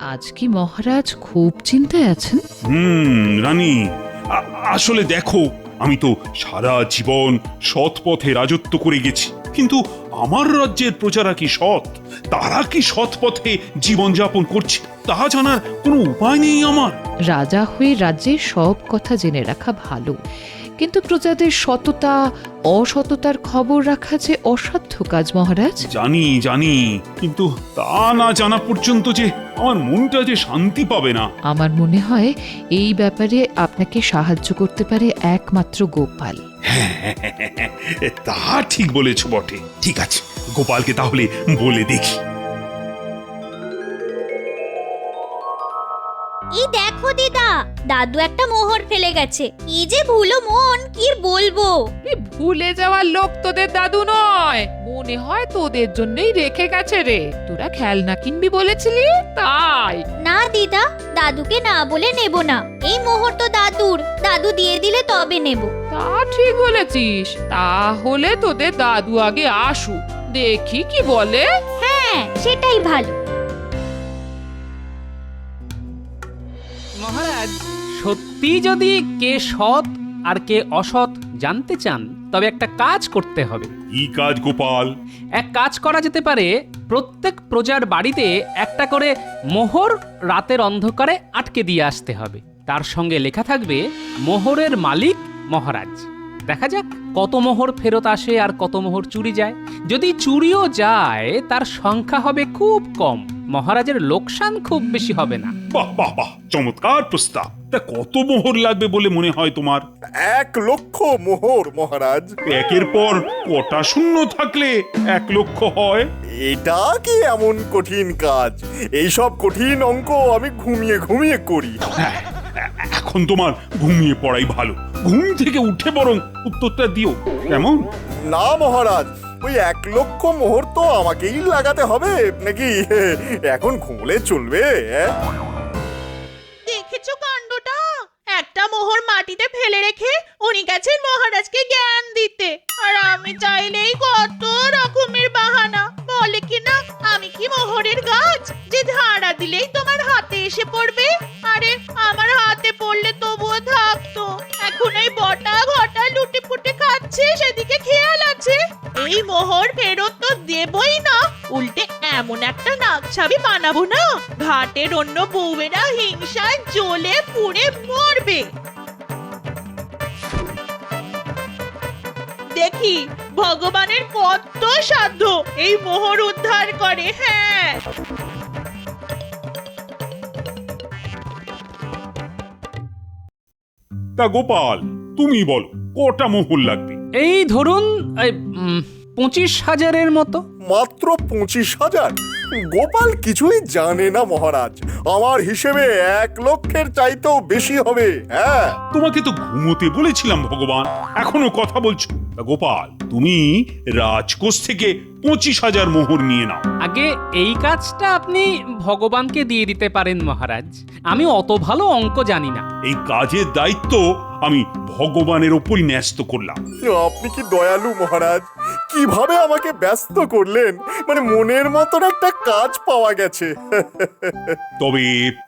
আজ কি মহারাজ খুব চিন্তায় আছেন? রানী, আসলে দেখো, আমি তো সারা জীবন সৎ পথে রাজত্ব করে গেছি, কিন্তু আমার রাজ্যের প্রজারা কি সৎ? তারা কি সৎ পথে জীবনযাপন করছে তা জানার কোনো উপায় নেই আমার। রাজা হয়ে রাজ্যের সব কথা জেনে রাখা ভালো, কিন্তু প্রজাদের সততা অসততার খবর রাখা যে অসাধ্য কাজ মহারাজ। জানি জানি, কিন্তু তা না জানা পর্যন্ত যে আমার মনটা যে শান্তি পাবে না। আমার মনে হয় এই ব্যাপারে আপনাকে সাহায্য করতে পারে একমাত্র গোপাল। তা ঠিক বলেছ বটে। ঠিক আছে, গোপালকে তাহলে বলে দেখি। এই দেখো দিদা, দাদু একটা মোহর ফেলে গেছে। কি যে ভুলো মন, কি বলবো। ভুলে যাওয়ার লোক তোদের দাদু নয়, মনে হয় তোদের জন্যই রেখে গেছে রে। তোরা খেলনা কিনবি বলেছিলি তাই। না দিদা, দাদুকে না বলে নেব না। এই মোহর তো দাদুর, দাদু দিয়ে দিলে তবে নেব। তা ঠিক বলেছিস, তাহলে তোদের দাদু আগে আসুক, দেখি কি বলে। হ্যাঁ, সেটাই ভালো। মহারাজ, সত্যি যদি কে সৎ আর কে অসৎ জানতে চান, তবে একটা কাজ করতে হবে। কি কাজ গোপাল? এক কাজ করা যেতে পারে, প্রত্যেক প্রজার বাড়িতে একটা করে মোহর রাতের অন্ধকারে আটকে দিয়ে আসতে হবে। তার সঙ্গে লেখা থাকবে মোহরের মালিক মহারাজ। দেখা যাক কত মোহর ফেরত আসে আর কত মোহর চুরি যায়। যদি চুরিও যায় তার সংখ্যা হবে খুব কম, মহারাজের লোকসান খুব বেশি হবে না। বাহ বাহ বাহ, চমৎকার প্রস্তাব। তা কত মোহর লাগবে বলে মনে হয় তোমার? 1,00,000 মোহর মহারাজ। একের পর কটা শূন্য থাকলে 1,00,000 হয়? এটা কি এমন কঠিন কাজ? এইসব কঠিন অঙ্ক আমি ঘুমিয়ে ঘুমিয়ে করি। হ্যাঁ, এখন তোমার ঘুমিয়ে পড়াই ভালো। ঘুম থেকে উঠে বরং উত্তরটা দিও, কেমন? না মহারাজ, ওই 1,00,000 মোহর তো আমাকেই লাগাতে হবে নাকি? এখন ঘুমলে চলবে? দেখেছো কাণ্ডটা? একটা মোহর মাটিতে ফেলে রেখে উনি গেছেন মহারাজকে জ্ঞান দিতে, আর আমি চাইলেই কত রকমের বাহানা বলে কিনা আমি কি মোহরের গাছ যে ধারা দিলেই তোমার হাতে এসে পড়বে। আরে আমার হাতে পড়লে তবুও থাকতো, এখন এই বটা ঘটা লুটে ফুটে খাচ্ছে, সেদিকে খেয়াল আছে। এই মোহর ফেরত তো দেবই না, উল্টে এমন একটা নাকছাবি বানাবো না, ঘাটের অন্য বউয়েরা হিংসায় জ্বলে পুড়ে মরবে। দেখি ভগবানের কত সাধ্য এই মোহর উদ্ধার করে। হ্যাঁ, তা গোপাল, তুমি বলো কটা মোহর লাগবে? এই ধরুন 25,000-এর মতো। মাত্র 25,000? গোপাল কিছুই জানে না মহারাজ, আমার হিসেবে 1,00,000-এর চাইতেও বেশি হবে। হ্যাঁ, তোমাকে তো ঘুমোতে বলেছিলাম ভগবান, এখনো কথা বলছো? তা গোপাল, তুমি রাজকোষ থেকে 25,000 মোহর নিয়ে নাও। আগে এই কাজটা আপনি ভগবানকে দিয়ে দিতে পারেন মহারাজ, আমি অত ভালো অঙ্ক জানি না। এই কাজের দায়িত্ব আমি ভগবানের ওপরই ন্যস্ত করলাম। আপনি কি দয়ালু মহারাজ, কিভাবে আমাকে ব্যস্ত করলেন। মানে মনের মতন একটা কাজ পাওয়া গেছে। তবে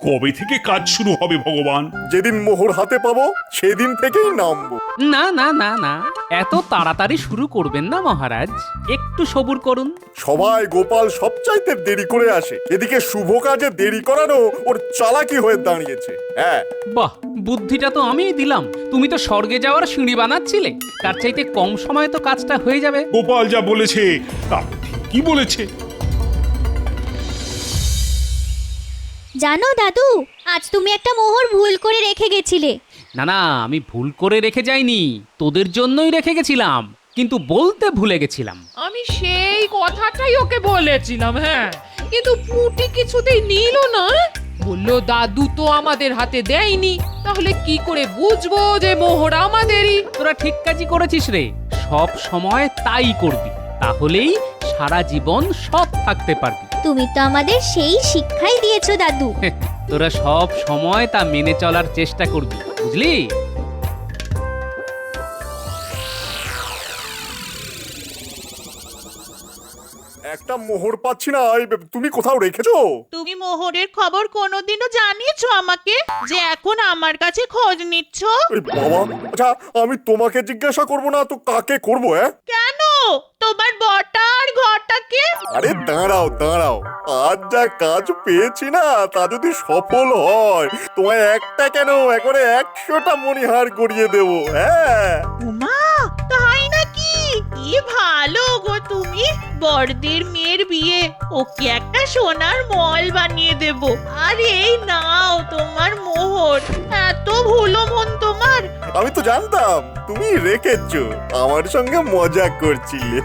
কবে থেকে কাজ শুরু হবে ভগবান? যেদিন মোহর হাতে পাবো সেদিন থেকেই নামবো। না না না না, এত তাড়াতাড়ি শুরু করবেন না মহারাজ, একটু সবুর করুন। সবাই গোপাল সবচাইতে দেরি করে আসে, এদিকে শুভ কাজে দেরি করানো ওর চালাকি হয়ে দাঁড়িয়েছে। হ্যাঁ, বাহ, বুদ্ধিটা তো আমিই দিলাম, তুমি তো স্বর্গে যাওয়ার সিঁড়ি বানাচ্ছিলে, তার চাইতে কম সময়ে তো কাজটা হয়ে যাবে। গোপাল যা বলেছে তা ঠিকই বলেছে। জানো দাদু, আজ তুমি একটা মোহর ভুল করে রেখে গেছিলে। না না, আমি ভুল করে রেখে যাইনি, তোদের জন্যই রেখে গেছিলাম, কিন্তু বলতে ভুলে গেছিলাম। আমি সেই কথাটাই ওকে বলেছিলাম, হ্যাঁ, কিন্তু পুটি কিছুতেই নিল না। বললো দাদু তো আমাদের হাতে দেয়নি, তাহলে কি করে বুঝবো যে মোহর আমাদেরই। তোরা ঠিক কাজই করেছিস রে, সব সময় তাই করবি, তাহলেই সারা জীবন সৎ থাকতে পারবি। তুমি তো আমাদের সেই শিক্ষাই দিয়েছো দাদু। তোরা সব সময় তা মেনে চলার চেষ্টা করবি, বুঝলি? একটা মোহর পাচ্ছি না, তুমি কোথাও রেখেছো? তুমি মোহরের খবর কোনোদিনও জানিয়েছো আমাকে যে এখন আমার কাছে খোঁজ নিচ্ছ? এই বাবা, আচ্ছা আমি তোমাকে জিজ্ঞাসা করব না তো কাকে করব? কেন? তোমার বটা আর ঘরটাকে? আরে দাঁড়াও দাঁড়াও, আজ যা কাজ পেয়েছি না তা যদি সফল হয় তোমায় একটা কেন একবারে 100টা মণিহার করিয়ে দেবো। হ্যাঁ উমা, তাই নাকি? কি ভালো গো তুমি। বড়দের মেয়ের বিয়ে, ওকে একটা সোনার মল বানিয়ে দেব। আর এই নাও তোমার মোহর। এত ভুলো মন তোমার। আমি তো জানতাম তুমি রেখেছো, আমার সঙ্গে মজা করছিলে।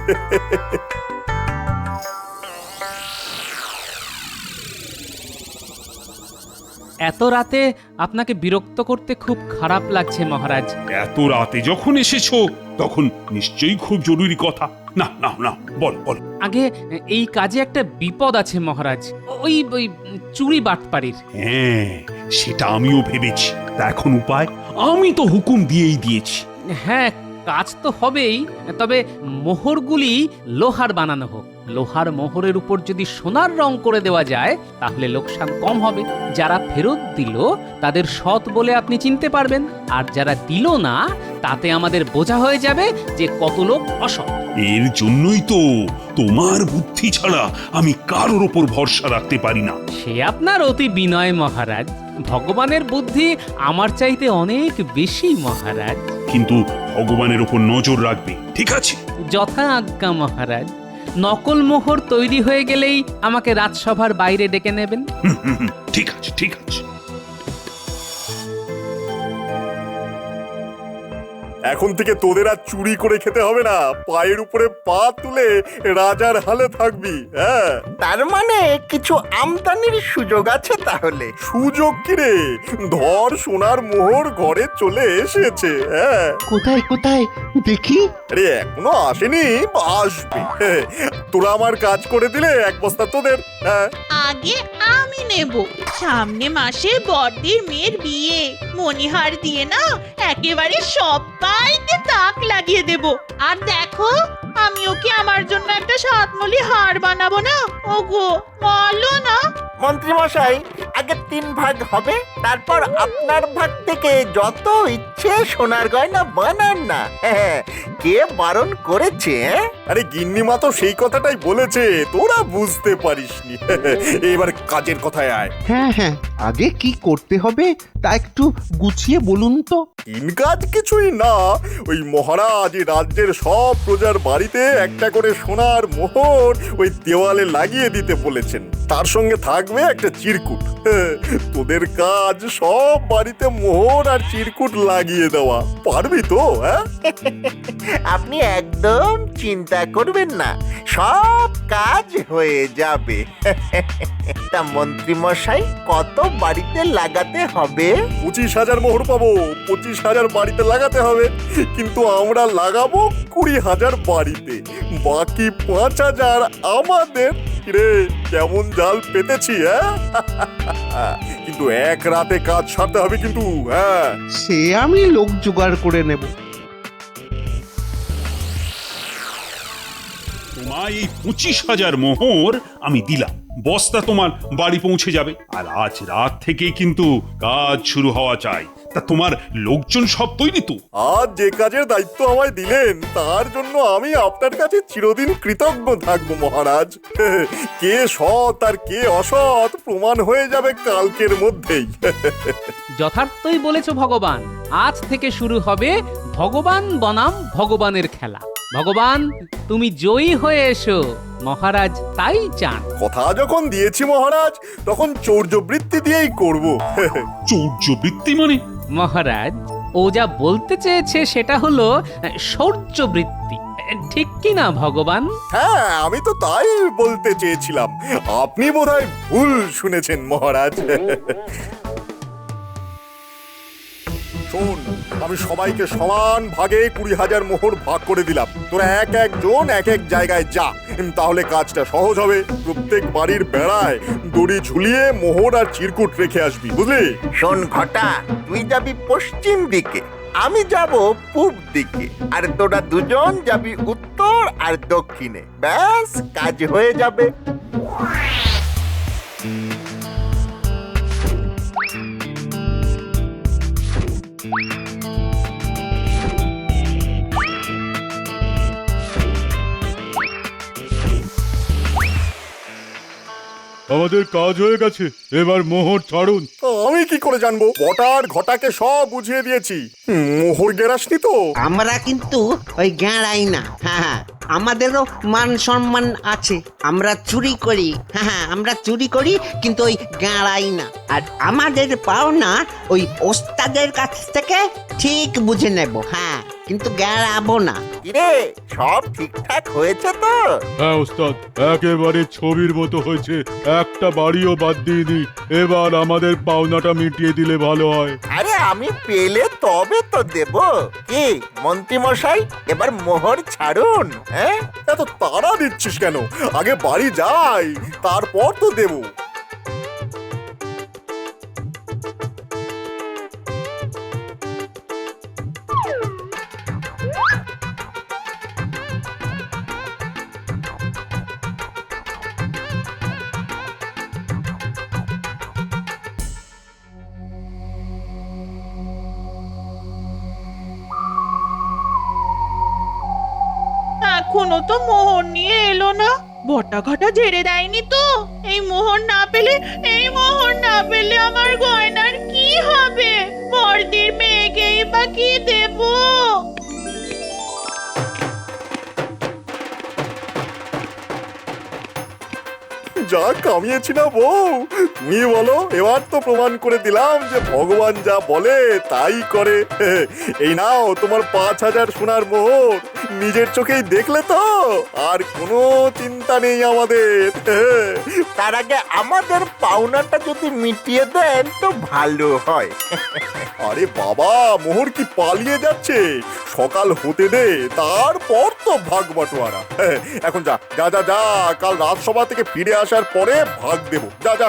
এত রাতে আপনাকে বিরক্ত করতে খুব খারাপ লাগছে মহারাজ। এত রাতে যখন এসেছো তখন নিশ্চয়ই খুব জরুরি কথা। না না না, বল বল। আগে এই কাজে একটা বিপদ আছে মহারাজ, ওই ওই চুরি বাটপাড়ির। হ্যাঁ, সেটা আমিও ভেবেছি। তা এখন উপায়? আমি তো হুকুম দিয়েই দিয়েছি। হ্যাঁ, কাজ তো হবেই, তবে মোহরগুলি লোহার বানানো হোক। লোহার মোহরের উপর যদি সোনার রং করে দেওয়া যায় তাহলে লোকসান কম হবে। যারা ফেরত দিল তাদের সৎ বলে আপনি চিনতে পারবেন, আর যারা দিল না তাতে আমাদের বোঝা হয়ে যাবে যে কত লোক অসৎ। এর জন্যই তো তোমার বুদ্ধি ছাড়া আমি কারোর ওপর ভরসা রাখতে পারি না। সে আপনার অতি বিনয় মহারাজ, ভগবানের বুদ্ধি আমার চাইতে অনেক বেশি মহারাজ। কিন্তু ভগবানের ওপর নজর রাখবে, ঠিক আছে? যথা আজ্ঞা মহারাজ। নকল মোহর তৈরি হয়ে গেলেই আমাকে রাজসভার বাইরে ডেকে নেবেন। ঠিক আছে ঠিক আছে। এখন থেকে তোদের আর চুরি করে খেতে হবে না, পায়ের উপরে পা তুলে রাজার হালে থাকবি। হ্যাঁ, তার মানে কিছু আমদানির সুযোগ আছে তাহলে। সুযোগ কি রে? ধর সোনার মোহর ঘরে চলে এসেছে। হ্যাঁ, কোথায় কোথায় দেখি? আরে এখনো আসেনি, আসবে। তোরা আমার কাজ করে দিলে এক বস্তা তোদের। হ্যাঁ, আগে আমি নেব। সামনে মাসে বড়দের মেয়ের বিয়ে, মণিহার দিয়ে না একেবারে সবাইকে তাক লাগিয়ে দেব। আর দেখো, আমি ওকে আমার জন্য একটা সাতমলি হার বানাবো না। ওগো বলো না। মন্ত্রী মশাই, আগে 3 ভাগ হবে, তারপর আপনার ভাগ থেকে যত ইচ্ছে সোনার গয়না বানান না। হ্যাঁ, কে বারণ করেছে? আরে গিন্নিমা তো সেই কথাটাই বলেছে, তোরা বুঝতে পারিসনি। এবার কাজের কথায় আয়। হ্যাঁ হ্যাঁ, আগে কি করতে হবে তা একটু গুছিয়ে বলুন তো। তিন কাজ কিছুই না, ওই মহারাজ রাজ্যের সব প্রজার বাড়িতে একটা করে সোনার মোহর ওই দেওয়ালে লাগিয়ে দিতে বলেছেন। তার সঙ্গে থাকবে একটা চিরকুট। তোদের কাজ সব বাড়িতে মোহর আর চিরকুট লাগিয়ে দেওয়া। পারবি তো? হ্যাঁ, আপনি একদম চিন্তা করবেন না, সব কাজ হয়ে যাবে। তা মন্ত্রী মশাই, কত বাড়িতে লাগাতে হবে? 25,000 মোহর পাবো, 25,000 বাড়িতে লাগাতে হবে। কিন্তু আমরা লাগাবো 20,000 বাড়িতে, বাকি 5,000 আমাদের। রে কেমন জাল পেতেছি? হ্যাঁ, কিন্তু এক রাতে কাজ সারতে হবে কিন্তু। হ্যাঁ, সে আমি লোক জোগাড় করে নেব। তোমায় এই 25,000 মোহর আমি দিলাম, বস্তা তোমার বাড়ি পৌঁছে যাবে। আর আজ রাত থেকে কিন্তু কাজ শুরু হওয়া চাই। তা তোমার লোকজন সব তৈরি তো? আজ যে কাজের দায়িত্ব আমায় দিলেন তার জন্য আমি আপনার কাছে চিরদিন কৃতজ্ঞ থাকবো মহারাজ। কে সৎ আর কে অসৎ প্রমাণ হয়ে যাবে কালকের মধ্যেই। যথার্থই বলেছ ভগবান, আজ থেকে শুরু হবে ভগবান বনাম ভগবানের খেলা। ভগবান, তুমি জয়ী হয়ে এসো, মহারাজ তাই চান। কথা যখন দিয়েছি মহারাজ, তখন চৌর্যবৃত্তি দিয়েই করব। চৌর্যবৃত্তি মানে? মহারাজ, ও যা বলতে চেয়েছে সেটা হলো শৌর্যবৃত্তি, ঠিক কি না ভগবান? হ্যাঁ, আমি তো তাই বলতে চেয়েছিলাম। আপনি বোধহয় ভুল শুনেছেন মহারাজ। শোন, আমি সবাইকে সমান ভাগে 20,000 মোহর ভাগ করে দিলাম। তোরা এক একজন এক এক জায়গায় যা, তাহলে কাজটা সহজ হবে। প্রত্যেক বাড়ির বেড়ায় দড়ি ঝুলিয়ে মোহর আর চিরকুট রেখে আসবি, বুঝলি? শোন ঘটা, তুই যাবি পশ্চিম দিকে, আমি যাব পূব দিকে আর তোরা দুজন যাবি উত্তর আর দক্ষিণে। ব্যাস কাজ হয়ে যাবে। আমাদের কাজ হয়ে গেছে, এবার মোহর ছাড়ুন। আমি কি করে জানবো? বটার ঘটাকে সব বুঝিয়ে দিয়েছি। মোহর গেরাসনি তো। আমরা কিন্তু ওই গাঁড়াই না। হ্যাঁ, আমাদেরও মান সম্মান আছে। আমরা চুরি করি, হ্যাঁ আমরা চুরি করি, কিন্তু ওই গাঁড়াই না। আর আমাদের পাওনা ওই ওস্তাদের কাছ থেকে ঠিক বুঝে নেব। হ্যাঁ, কিন্তু গাঁড়াবো না। কিরে, সব ঠিকঠাক হয়েছে তো? হ্যাঁ ওস্তাদ, একেবারে ছবির মতো হয়েছে, একটা বাড়িও বাদ দিইনি। এবার আমাদের পাওনাটা মিটিয়ে দিলে ভালো হয়। আরে আমি পেলে তবে তো দেব। কি মন্ত্রী মশাই, এবার মোহর ছাড়ুন। হ্যাঁ, এত তাড়া দিচ্ছিস কেন? আগে বাড়ি যাই, তারপর তো দেবো। এখনো তো মোহর নিয়ে এলো না। বটা ঘটা ঝেড়ে দেয়নি তো? এই মোহর না পেলে আমার গয়নার কি হবে? বর্দির মেয়েকেই বা কি দেবো? যা কামিয়েছি না বউ, তুমি বলো। এবার তো প্রমাণ করে দিলাম যে ভগবান যা বলে তাই করে। এই নাও তোমার 5,000 সোনার মোহর। নিজের চোখেই দেখলে তো, আর কোনো চিন্তা নেই আমাদের। তার আগে আমাদের পাওনাটা যদি মিটিয়ে দেন তো ভালো হয়। আরে বাবা, মোহর কি পালিয়ে যাচ্ছে? সকাল হতে দে, তারপর তো ভাগ বাটোয়ারা। এখন যা যা যা যা, কাল রাজসভা থেকে ফিরে আসার পরে ভাগ দেব। যা যা।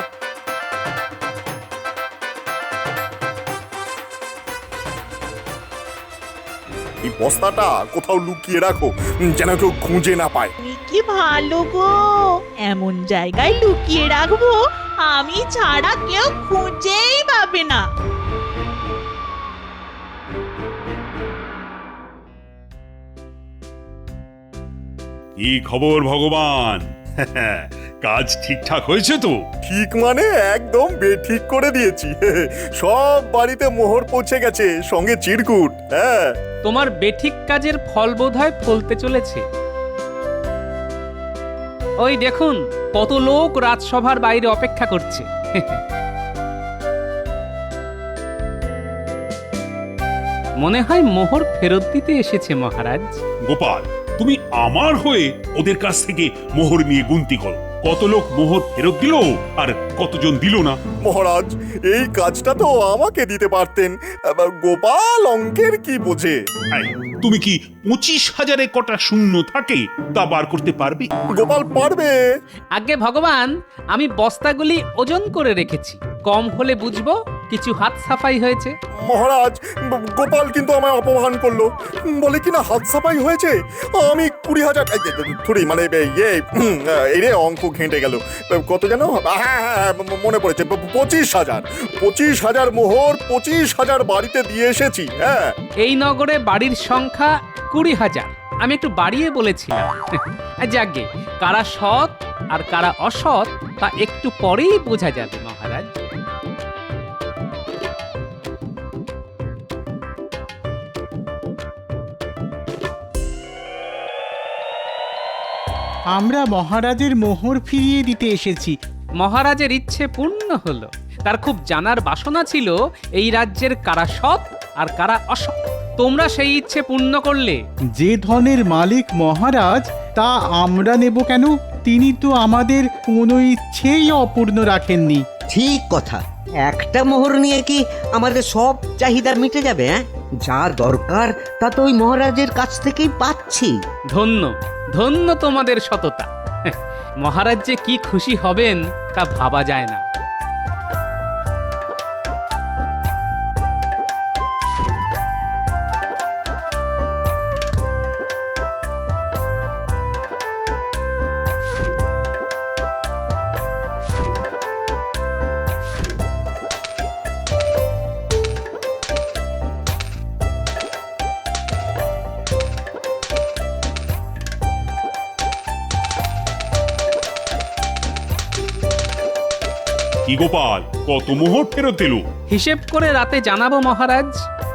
এই বস্তাটা কোথাও লুকিয়ে রাখো, যেন কেউ খুঁজে না পায়। তুমি কি ভালো গো, এমন জায়গায় লুকিয়ে রাখবো আমি ছাড়া কেউ খুঁজেই পাবে না। কি খবর ভগবান? কাজ ঠিকঠাক হয়েছে তো? ঠিক মানে একদম বেঠিক করে দিয়েছি। সব বাড়িতে মোহর পৌঁছে গেছে, সঙ্গে চিরকুট। হ্যাঁ, তোমার বেঠিক কাজের ফল বোধহয় ফলতে চলেছে। ওই দেখুন, কত লোক রাজসভার বাইরে অপেক্ষা করছে। মনে হয় মোহর ফেরত দিতে এসেছে মহারাজ। গোপাল, তুমি আমার হয়ে ওদের কাছ থেকে মোহর নিয়ে গুনতি করো। কত লোক মোহর ফেরত দিল আর কতজন দিল না। মহারাজ, এই কাজটা তো আমাকে দিতে পারতেন। গোপাল অঙ্কের কি বোঝে? এই, তুমি কি 25,000-এ কটা শূন্য থাকে তা বার করতে পারবে? গোপাল পারবে। আগে ভগবান, আমি বস্তাগুলি ওজন করে রেখেছি, কম হলে বুঝবো কিছু হাত সাফাই হয়েছে। মহারাজ, গোপাল কিন্তু আমায় অপমান করলো। বলে কিনা হাত সাফাই হয়েছে। আমি 20,000 থুড়ি মানে এই রে, অঙ্ক ঘেঁটে গেল। কত যেন? হ্যাঁ হ্যাঁ, মনে পড়েছে, 25,000 মোহর 25,000 বাড়িতে দিয়ে এসেছি। হ্যাঁ, এই নগরে বাড়ির সংখ্যা 20,000। আমি একটু বাড়িয়ে বলেছিলাম। যাকে কারা সৎ আর কারা অসৎ তা একটু পরেই বোঝা যাবে মহারাজ। আমরা মহারাজের মোহর ফিরিয়ে দিতে এসেছি। মহারাজের ইচ্ছে পূর্ণ হলো। তার খুব জানার বাসনা ছিল এই রাজ্যের কারা সৎ আর কারা অসৎ। তোমরা সেই ইচ্ছে পূর্ণ করলে। যে ধনের মালিক মহারাজ, তা আমরা নেব কেন? তিনি তো আমাদের কোনো ইচ্ছেই অপূর্ণ রাখেননি। ঠিক কথা। একটা মোহর নিয়ে কি আমাদের সব চাহিদা মিটে যাবে? হ্যাঁ, যা দরকার তা তো ওই মহারাজের কাছ থেকেই পাচ্ছি। ধন্য ধন্য তোমাদের সততা। মহারাজ যে কি খুশি হবেন তা ভাবা যায় না। কি গোপাল, কত মোহর ফেরত এলো? হিসেব করে রাতে জানাবো মহারাজ।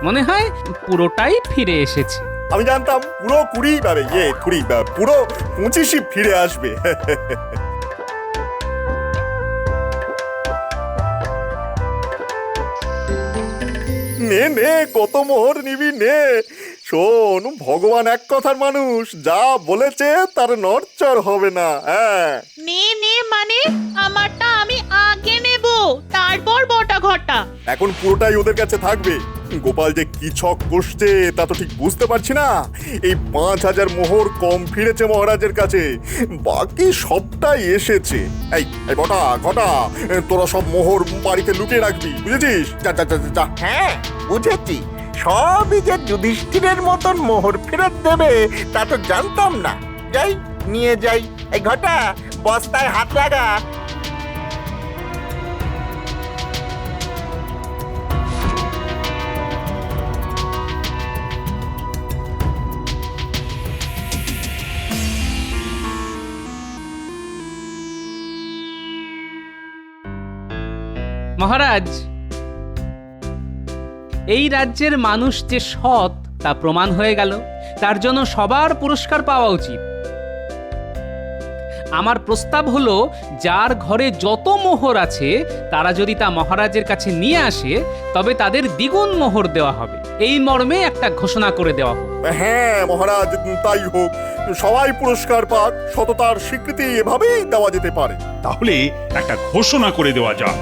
মনে হয় পুরোটাই ফিরে এসেছে। আমি জানতাম পুরো 20 পুরো 25ই ফিরে আসবে। নে নে, কত মোহর নিবি নে। শোন, ভগবান এক কথার মানুষ, যা বলেছে তার নড়চড় হবে না। হ্যাঁ, নে নে মানে আমারটা আমি আগে নেব, তারপর বটা ঘটা। এখন পুরোটাই ওদের কাছে থাকবে। গোপাল যে কি ছক কষছে তা তো ঠিক বুঝতে পারছি না। এই 5000 মোহর কম ফিরেছে মহারাজের কাছে, বাকি সবটাই এসেছে। এই এই বটা ঘটা, তোরা সব মোহর বাড়িতে লুকিয়ে রাখবি, বুঝেছিস? যা যা যা যা। হ্যাঁ, বুঝেছি। সবই যে যুধিষ্ঠিরের মতন মোহর ফেরত দেবে তা তো জানতাম না। যাই, নিয়ে যাই। এই ঘটা, বস্তায় হাত লাগা। মহারাজ, এই রাজ্যের মানুষ যে সৎ তা প্রমাণ হয়ে গেল। তার জন্য সবার পুরস্কার পাওয়া উচিত। আমার প্রস্তাব হলো, যার ঘরে যত মোহর আছে তারা যদি তা মহারাজের কাছে নিয়ে আসে তবে তাদের দ্বিগুণ মোহর দেওয়া হবে। এই মর্মে একটা ঘোষণা করে দেওয়া হোক। হ্যাঁ মহারাজ, তাই হোক। সবাই পুরস্কার পাক, সততার স্বীকৃতি এভাবেই দেওয়া যেতে পারে। তাহলে একটা ঘোষণা করে দেওয়া যাক।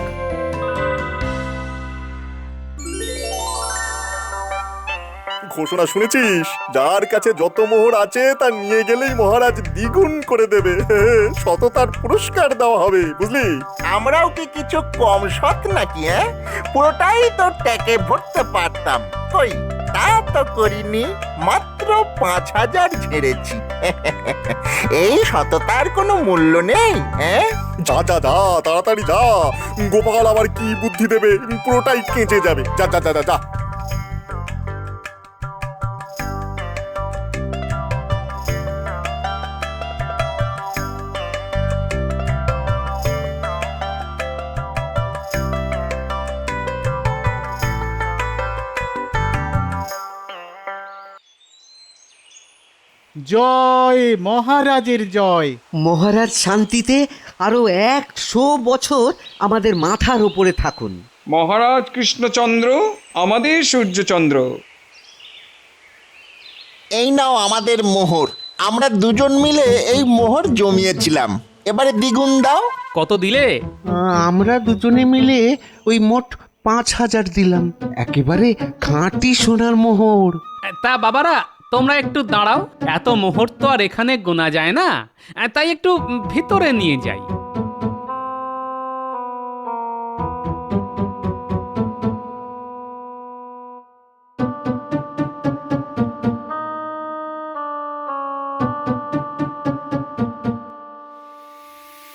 ঘোষণা শুনেছিস? যার কাছে যত মোহর আছে তা নিয়ে গেলেই মহারাজ দ্বিগুণ করে দেবে। সততার পুরস্কার দেওয়া হবে, বুঝলি? আমরাও কি কিছু কম সৎ নাকি? পুরোটাই তো ট্যাকে ভরতে পারতাম। কই, তা তো করিনি। মাত্র 5000 ঝেড়েছি। এই সততার কোনো মূল্য নেই। যা যা যা, তাড়াতাড়ি যা। গোপাল আবার কি বুদ্ধি দেবে, পুরোটাই কেঁচে যাবে। যা যা যা যা। জয় মহারাজের জয়। মহারাজ শান্তিতে আরো 100 বছর আমাদের মাথার উপরে থাকুন। মহারাজ কৃষ্ণচন্দ্র, আমাদের সূর্যচন্দ্র। এই নাও আমাদের মোহর। আমরা দুজন মিলে এই মোহর জমিয়েছিলাম। এবারে দ্বিগুণ দাও। কত দিলে? আমরা দুজনে মিলে ওই মোট 5000 দিলাম। একেবারে খাঁটি সোনার মোহর। তা বাবারা, তোমরা একটু দাঁড়াও। এত মোহর তো আর এখানে গোনা যায় না, তাই একটু ভিতরে নিয়ে যাই।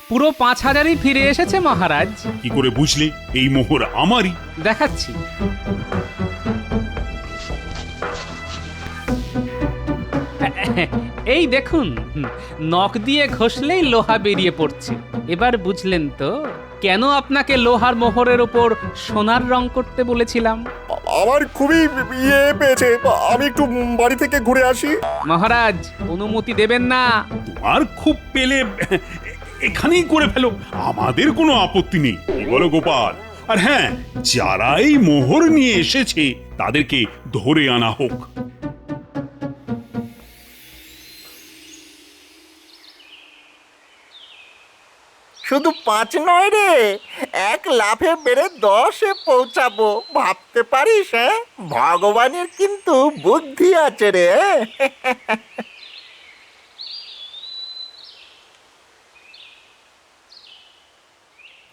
পুরো 5000ই ফিরে এসেছে মহারাজ। কি করে বুঝলে এই মোহর আমারই? দেখাচ্ছি। এই দেখুন, নখ দিয়ে ঘষলেই লোহা বেরিয়ে পড়ছে। এবার বুঝলেন তো কেন আপনাকে লোহার মোহরের ওপর সোনার রং করতে বলেছিলাম? আমার খুবই ইয়ে পেয়েছে, আমি একটু বাড়ি থেকে ঘুরে আসি। মহারাজ, অনুমতি দেবেন না? তোমার খুব পেলে এখানেই করে ফেলো, আমাদের কোনো আপত্তি নেই। কি বলো গোপাল? আর হ্যাঁ, যারাই মোহর নিয়ে এসেছে তাদেরকে ধরে আনা হোক। শুধু 5 নয় রে, 1 লাফে বেড়ে 10-এ পৌঁছাবো। ভাবতে পারিস? ভগবানের কিন্তু বুদ্ধি আছে রে।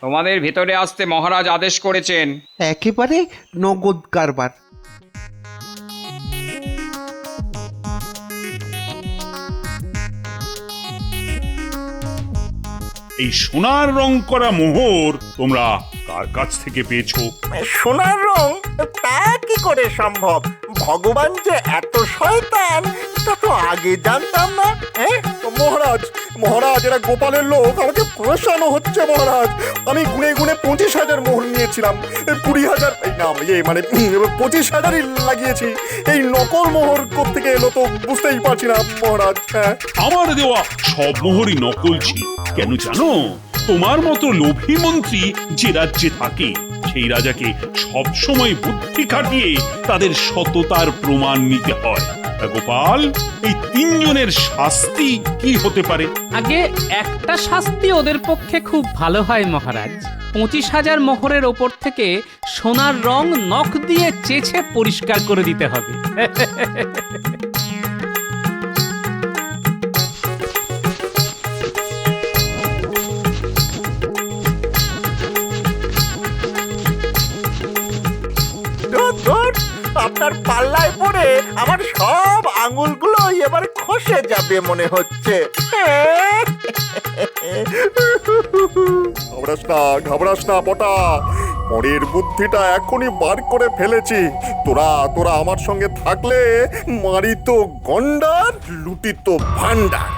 তোমাদের ভেতরে আসতে মহারাজ আদেশ করেছেন। একেবারে নগদ কারবার। এই সোনার রং করা মোহর তোমরা কার কাছ থেকে পেয়েছো? সোনার রং তা কি করে সম্ভব? ভগবান যে এত শয়তান তা তো আগে জানতাম না। মহারাজ মহারাজ এরা গোপালের লোক, আমাকে ফাঁসানো হচ্ছে মহারাজ। আমি গুনে গুনে 25,000 মোহর নিয়েছিলাম, 20,000 এই না মানে 25,000ই লাগিয়েছি। এই নকল মোহর কোত্থেকে এলো তো বুঝতেই পারছি না মহারাজ। হ্যাঁ, আমার দেওয়া সব মোহরই নকল ছিল। কেন জানো? তোমার মতো লোভী মন্ত্রী যে রাজ্যে থাকে সেই রাজাকে সব সময় বুদ্ধি খাটিয়ে তাদের সততার প্রমাণ নিতে হয়। তা গোপাল, এই 3 জনের শাস্তি কি হতে পারে? আগে একটা শাস্তি ওদের পক্ষে খুব ভালো হয় মহারাজ। 25,000 মোহরের ওপর থেকে সোনার রং নখ দিয়ে চেঁচে পরিষ্কার করে দিতে হবে। আপনার পাল্লায় পড়ে আমার সব আঙুলগুলো এবার খসে যাবে মনে হচ্ছে। ঘাবড়াস না বটা, পরের বুদ্ধিটা এখনই বার করে ফেলেছি। তোরা আমার সঙ্গে থাকলে মারিত গন্ডার, লুটিত ভান্ডার।